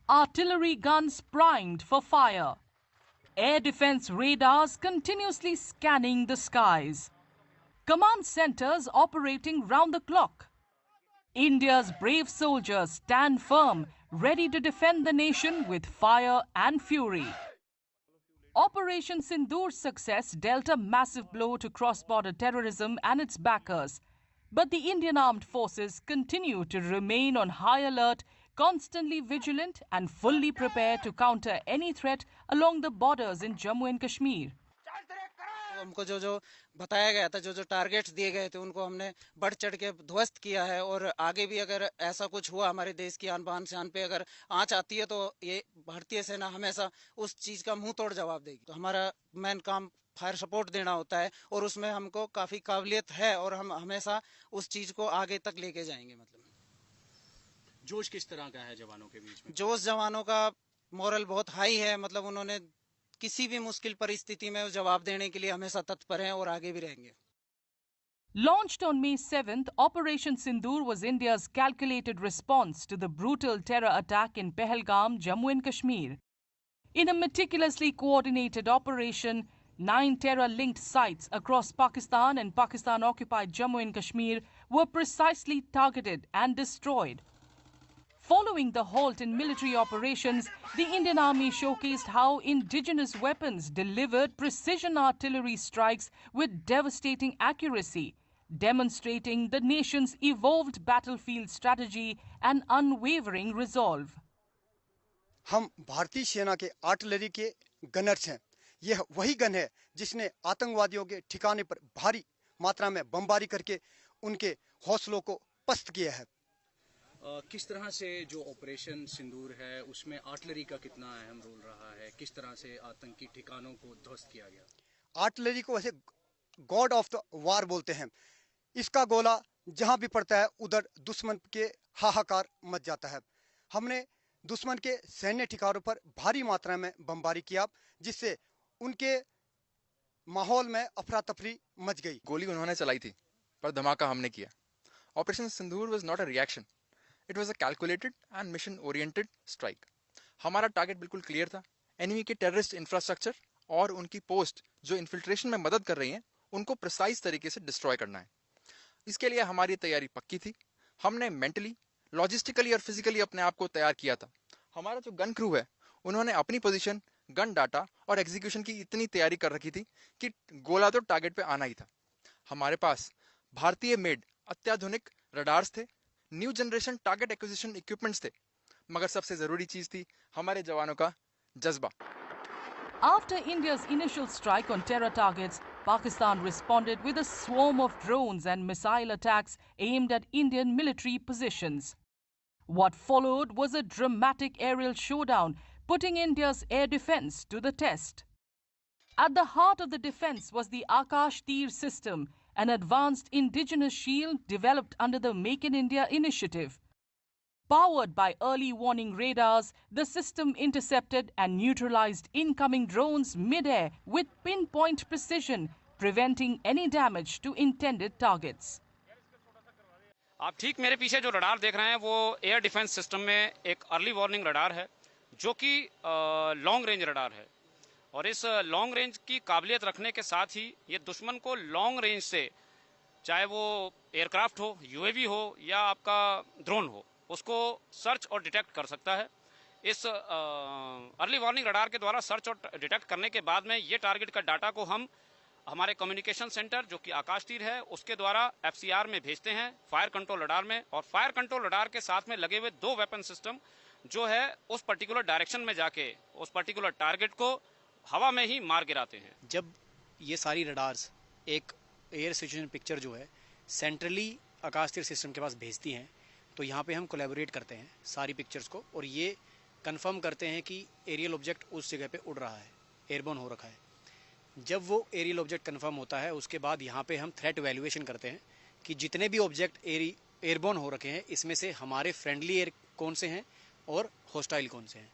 artillery guns primed for fire, air defense radars continuously scanning the skies, command centers operating round the clock. India's brave soldiers stand firm, ready to defend the nation with fire and fury. Operation Sindoor's success dealt a massive blow to cross-border terrorism and its backers. But the Indian armed forces continue to remain on high alert, constantly vigilant and fully prepared to counter any threat along the borders in Jammu and Kashmir. हमको जो बताया गया था, जो targets दिए गए थे, उनको हमने बढ़ चढ़ के ध्वस्त किया है। और आगे भी अगर ऐसा कुछ हुआ, हमारे देश की आन बान शान पे अगर आंच आती है, तो ये भारतीय सेना हमेशा उस चीज का मुंह तोड़ जवाब देगी। तो हमारा मेन काम फायर सपोर्ट देना होता है, और उसमें हमको काफी काबिलियत है, और हम हमेशा उस चीज को आगे तक लेके जाएंगे। मतलब जोश किस तरह का है जवानों के बीच में? जोश जवानों का मोरल बहुत हाई है। मतलब उन्होंने किसी भी मुश्किल परिस्थिति में जवाब देने के लिए हमेशा तत्पर हैं और आगे भी रहेंगे। Launched on May 7th, Operation Sindoor was India's calculated response to the brutal terror attack in Pahalgam, Jammu and Kashmir. In a meticulously coordinated operation, 9 terror-linked sites across Pakistan and Pakistan-occupied Jammu and Kashmir were precisely targeted and destroyed. Following the halt in military operations, the Indian Army showcased how indigenous weapons delivered precision artillery strikes with devastating accuracy, demonstrating the nation's evolved battlefield strategy and unwavering resolve. हम भारतीय सेना के artillery के Gunners हैं। यह वही gun है जिसने आतंकवादियों के ठिकाने पर भारी मात्रा में बमबारी करके उनके हौसलों को पस्त किया है। किस तरह से जो ऑपरेशन सिंदूर है उसमें आर्टिलरी का कितना अहम रोल रहा है? किस तरह से आतंकी ठिकानों को ध्वस्त किया गया? आर्टिलरी को वैसे गॉड ऑफ द वार बोलते हैं। इसका गोला जहां भी पड़ता है उधर दुश्मन के हाहाकार मच जाता है। हमने दुश्मन के सैन्य ठिकानों पर भारी मात्रा में बमबारी किया, जिससे उनके माहौल में अफरा तफरी मच गई। गोली उन्होंने चलाई थी, पर धमाका हमने किया। Operation Sindoor was not a reaction, it was a calculated and mission oriented strike. हमारा टारगेट बिल्कुल क्लियर था। एनिमी के टेररिस्ट इंफ्रास्ट्रक्चर और उनकी पोस्ट जो इन्फिल्ट्रेशन में मदद कर रही हैं, उनको प्रिसाइज तरीके से डिस्ट्रॉय करना है। इसके लिए हमारी तैयारी पक्की थी। हमने मेंटली, लॉजिस्टिकली और फिजिकली अपने आप को तैयार किया था। हमारा जो गन क्रू है, उन्होंने अपनी पोजीशन, गन डाटा और एग्जीक्यूशन की इतनी तैयारी कर रखी थी कि गोला तो टारगेट पे आना ही था। हमारे पास भारतीय मेड अत्याधुनिक रडार्स थे, new generation target acquisition equipments थे, मगर सबसे जरूरी चीज थी हमारे जवानों का जज्बा। After India's initial strike on terror targets, Pakistan responded with a swarm of drones and missile attacks aimed at Indian military positions. What followed was a dramatic aerial showdown, putting India's air defense to the test. At the heart of the defense was the Akash Tir system, an advanced indigenous shield developed under the Make in India initiative. Powered by early warning radars, the system intercepted and neutralized incoming drones mid-air with pinpoint precision, preventing any damage to intended targets. आप ठीक मेरे पीछे जो radar देख रहे हैं वो air defence system में एक अर्ली वार्निंग रडार है, जो कि लॉन्ग रेंज रडार है। और इस लॉन्ग रेंज की काबिलियत रखने के साथ ही ये दुश्मन को लॉन्ग रेंज से, चाहे वो एयरक्राफ्ट हो, यूएवी हो या आपका ड्रोन हो, उसको सर्च और डिटेक्ट कर सकता है। इस अर्ली वार्निंग रडार के द्वारा सर्च और डिटेक्ट करने के बाद में ये टारगेट का डाटा को हम हमारे कम्युनिकेशन सेंटर जो कि आकाश तीर है उसके द्वारा एफसीआर में भेजते हैं, फायर कंट्रोल रडार में। और फायर कंट्रोल रडार के साथ में लगे हुए 2 वेपन सिस्टम जो है उस पर्टिकुलर डायरेक्शन में जाके उस पर्टिकुलर टारगेट को हवा में ही मार गिराते हैं। जब ये सारी रडार्स एक एयर सिचुएशन पिक्चर जो है सेंट्रली आकाश तीर सिस्टम के पास भेजती हैं, तो यहाँ पे हम कोलैबोरेट करते हैं सारी पिक्चर्स को और ये कंफर्म करते हैं कि एरियल ऑब्जेक्ट उस जगह पे उड़ रहा है, एयरबोर्न हो रखा है। जब वो एरियल ऑब्जेक्ट कंफर्म होता है उसके बाद यहाँ पे हम थ्रेट वैल्यूएशन करते हैं कि जितने भी ऑब्जेक्ट एयरबोर्न हो रखे हैं इसमें से हमारे फ्रेंडली एयर कौन से हैं और हॉस्टाइल कौन से हैं।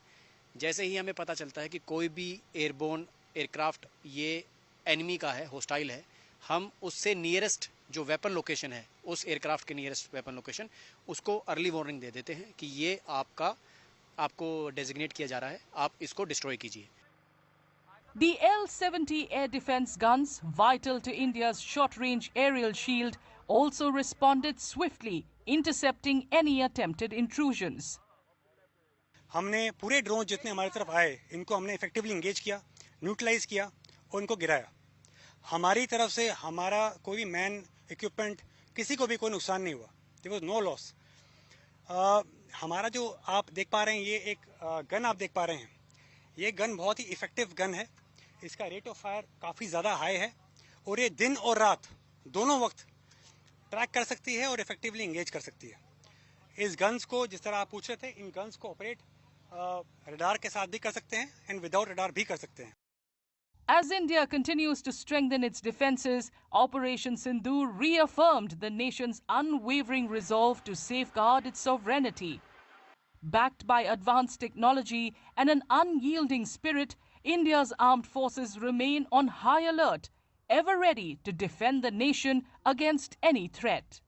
जैसे ही हमें पता चलता है कि कोई भी एयरबोर्न एयरक्राफ्ट ये एनिमी का है, हॉस्टाइल है, हम उससे नियरेस्ट जो वेपन लोकेशन है, उस एयरक्राफ्ट के नियरेस्ट वेपन लोकेशन, उसको अर्ली वार्निंग दे देते हैं कि ये आपका आपको डेजिग्नेट किया जा रहा है, आप इसको डिस्ट्रॉय कीजिए। The L-70 air defense guns, vital to India's short-range aerial shield, also responded swiftly, intercepting any attempted intrusions. हमने पूरे ड्रोन जितने हमारी तरफ आए इनको हमने इफेक्टिवली इंगेज किया, न्यूट्रलाइज किया और इनको गिराया। हमारी तरफ से हमारा कोई भी मैन इक्विपमेंट किसी को भी कोई नुकसान नहीं हुआ। There was no loss. हमारा जो आप देख पा रहे हैं ये एक गन आप देख पा रहे हैं, ये गन बहुत ही इफेक्टिव गन है। इसका रेट ऑफ फायर काफ़ी ज़्यादा हाई है और ये दिन और रात दोनों वक्त ट्रैक कर सकती है और इफेक्टिवली इंगेज कर सकती है। इस गन्स को जिस तरह आप पूछ रहे थे, इन गन्स को ऑपरेट रडार के साथ भी कर सकते हैं एंड विदाउट रडार भी कर सकते हैं। As India continues to strengthen its defenses, Operation Sindoor reaffirmed the nation's unwavering resolve to safeguard its sovereignty. Backed by advanced technology and an unyielding spirit, India's armed forces remain on high alert, ever ready to defend the nation against any threat.